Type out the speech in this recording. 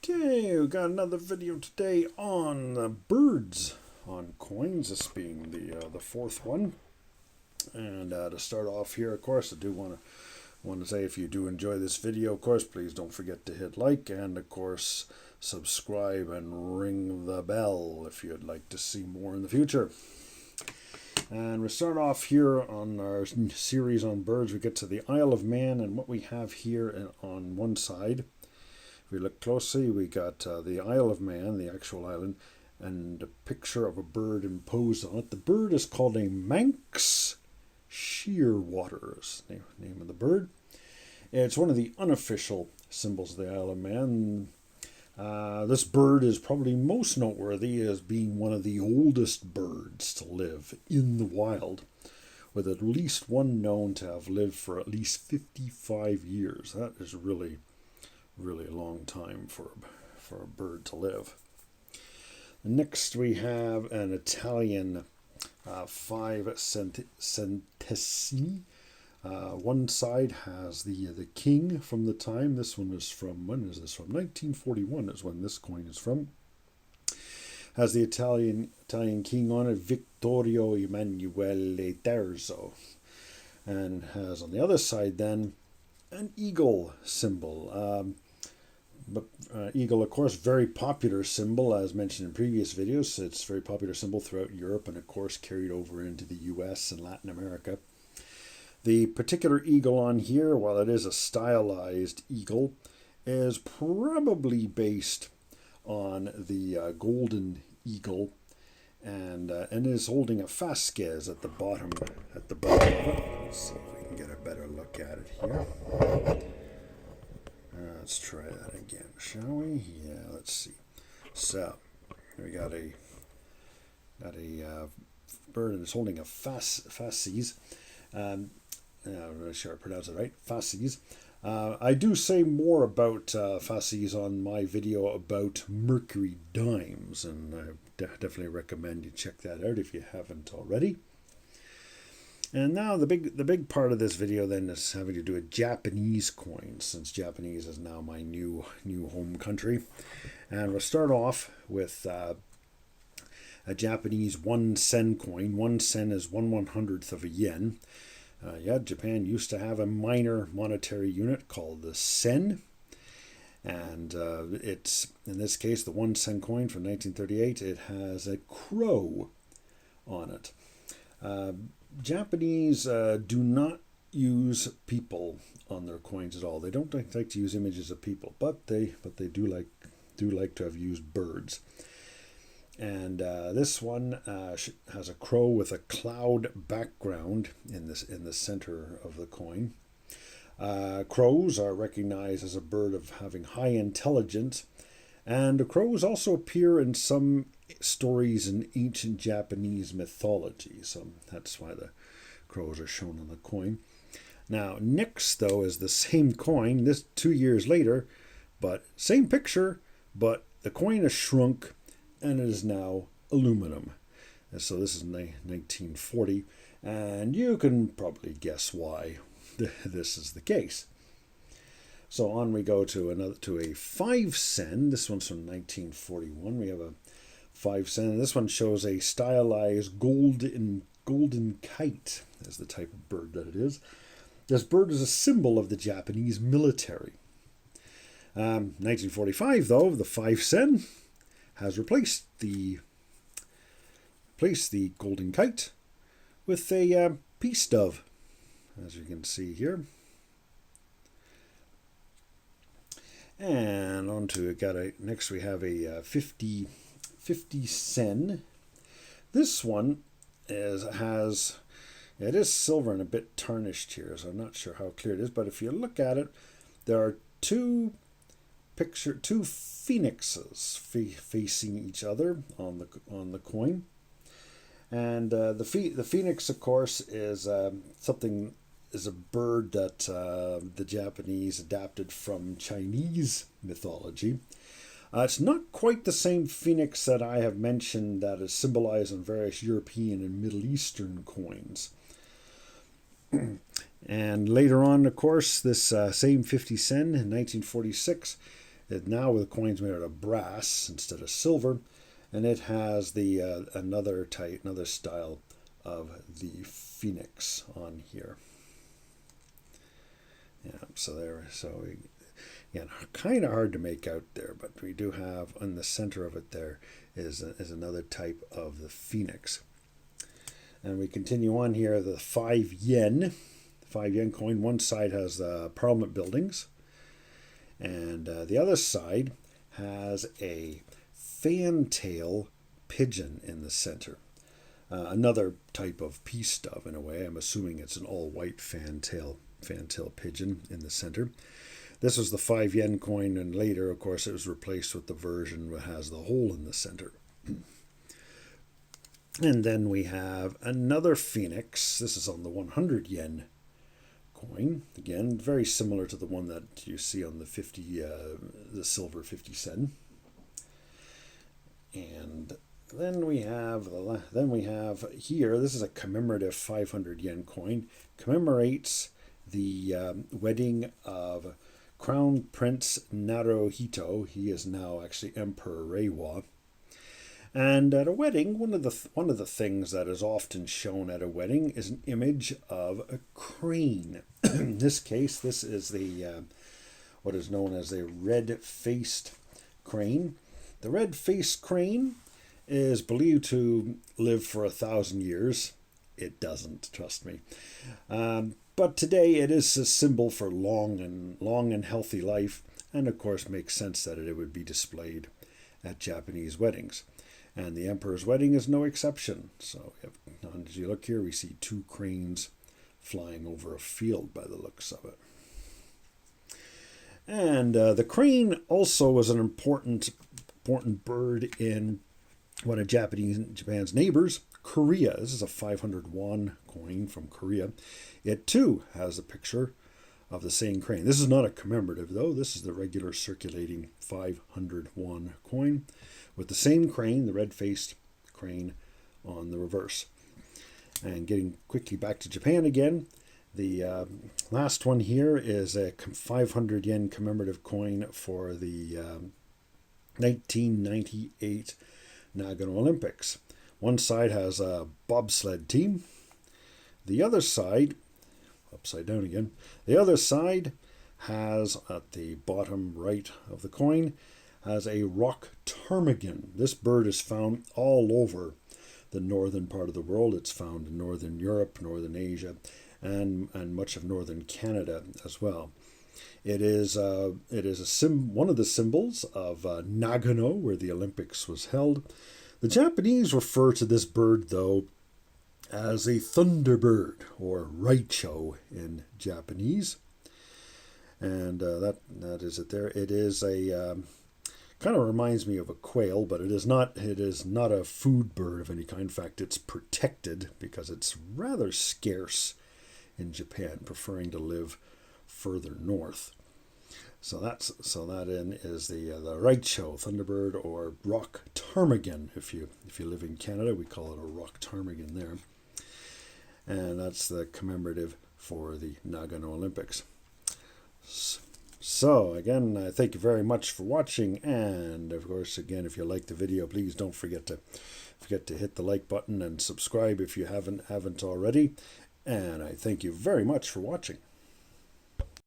Okay, we got another video today on birds on coins, this being the fourth one. And to start off here, of course, I do want to say, if you do enjoy this video, of course, please don't forget to hit like and, of course, subscribe and ring the bell if you'd like to see more in the future. And we start off here on our series on birds. We get to the Isle of Man, and what we have here on one side, if we look closely, we got the Isle of Man, the actual island, and a picture of a bird imposed on it. The bird is called a Manx shearwater, is the name of the bird. It's one of the unofficial symbols of the Isle of Man. This bird is probably most noteworthy as being one of the oldest birds to live in the wild, with at least one known to have lived for at least 55 years. That is really a long time for a bird to live. Next we have an Italian 5 centesimi. One side has the king from the time. This one is from, when is this from? 1941 is when this coin is from. Has the Italian king on it, Vittorio Emanuele Terzo. And has on the other side then an eagle symbol. Eagle, of course, very popular symbol, as mentioned in previous videos. It's a very popular symbol throughout Europe and, of course, carried over into the US and Latin America. The particular eagle on here, while it is a stylized eagle, is probably based on the golden eagle, and is holding a fasces at the bottom of it. Let's see if we can get a better look at it here. Let's try that again, shall we? Yeah, let's see. So we got a bird that's holding a fasces. I'm not really sure I pronounce it right. Fasces. I do say more about fasces on my video about mercury dimes, and I definitely recommend you check that out if you haven't already. And now the big part of this video then is having to do with Japanese coins, since Japanese is now my new home country. And we'll start off with a Japanese 1 sen coin. 1 sen is 1/100th of a yen. Japan used to have a minor monetary unit called the sen. And it's, in this case, the 1 sen coin from 1938. It has a crow on it. Japanese do not use people on their coins at all. They don't like to use images of people, but they do like to have used birds. And this one has a crow with a cloud background in the center of the coin. Crows are recognized as a bird of having high intelligence, and crows also appear in some stories in ancient Japanese mythology, so that's why the crows are shown on the coin. Now, next, though, is the same coin, this 2 years later, but same picture, but the coin has shrunk, and it is now aluminum. And so this is 1940, and you can probably guess why this is the case. So on we go to a 5 sen. This one's from 1941. We have a 5 sen. This one shows a stylized golden kite as the type of bird that it is. This bird is a symbol of the Japanese military. 1945, though, the 5 sen has replaced the golden kite with a peace dove, as you can see here. And on to next we have a 50 sen. This one it is silver and a bit tarnished here, so I'm not sure how clear it is, but if you look at it, there are two phoenixes facing each other on the coin. And the phoenix, of course, is a bird that the Japanese adapted from Chinese mythology. It's not quite the same phoenix that I have mentioned that is symbolized on various European and Middle Eastern coins. And later on, of course, this same 50 sen in 1946 now the coin's made out of brass instead of silver, and it has the another style of the phoenix on here. Yeah, so again, kind of hard to make out there, but we do have on the center of it there is another type of the phoenix. And we continue on here, the 5 yen coin. One side has the Parliament buildings, and the other side has a fantail pigeon in the center. Another type of peace dove in a way. I'm assuming it's an all-white fantail pigeon in the center. This was the 5 yen coin, and later, of course, it was replaced with the version that has the hole in the center. And then we have another phoenix. This is on the 100 yen coin. Again, very similar to the one that you see on the silver 50 sen. And then we have here, this is a commemorative 500 yen coin. Commemorates the wedding of Crown Prince Naruhito. He is now actually Emperor Reiwa. And at a wedding, one of the things that is often shown at a wedding is an image of a crane. In this case, this is the what is known as a red-faced crane. The red-faced crane is believed to live for 1,000 years. It doesn't, trust me. But today it is a symbol for long and healthy life, and of course makes sense that it would be displayed at Japanese weddings. And the emperor's wedding is no exception. So as you look here, we see 2 cranes flying over a field by the looks of it. And the crane also was an important bird in one of Japan's neighbors, Korea. This is a 500 won coin from Korea. It too has a picture of the same crane. This is not a commemorative though. This is the regular circulating 500 won coin with the same crane, the red-faced crane, on the reverse. And getting quickly back to Japan again, the last one here is a 500 yen commemorative coin for the 1998 Nagano Olympics. One side has a bobsled team. The other side, upside down again, the other side has, at the bottom right of the coin, has a rock ptarmigan. This bird is found all over the northern part of the world. It's found in northern Europe, northern Asia, and much of northern Canada as well. It is one of the symbols of Nagano, where the Olympics was held. The Japanese refer to this bird, though, as a thunderbird, or raicho in Japanese. And that is it there. It is a kind of reminds me of a quail, but it is not a food bird of any kind. In fact, it's protected because it's rather scarce in Japan, preferring to live further north. So that is the raicho, thunderbird, or rock ptarmigan. If you live in Canada, we call it a rock ptarmigan there. And that's the commemorative for the Nagano Olympics. So again, thank you very much for watching, and of course, again, if you like the video, please don't forget to hit the like button and subscribe if you haven't already. And I thank you very much for watching.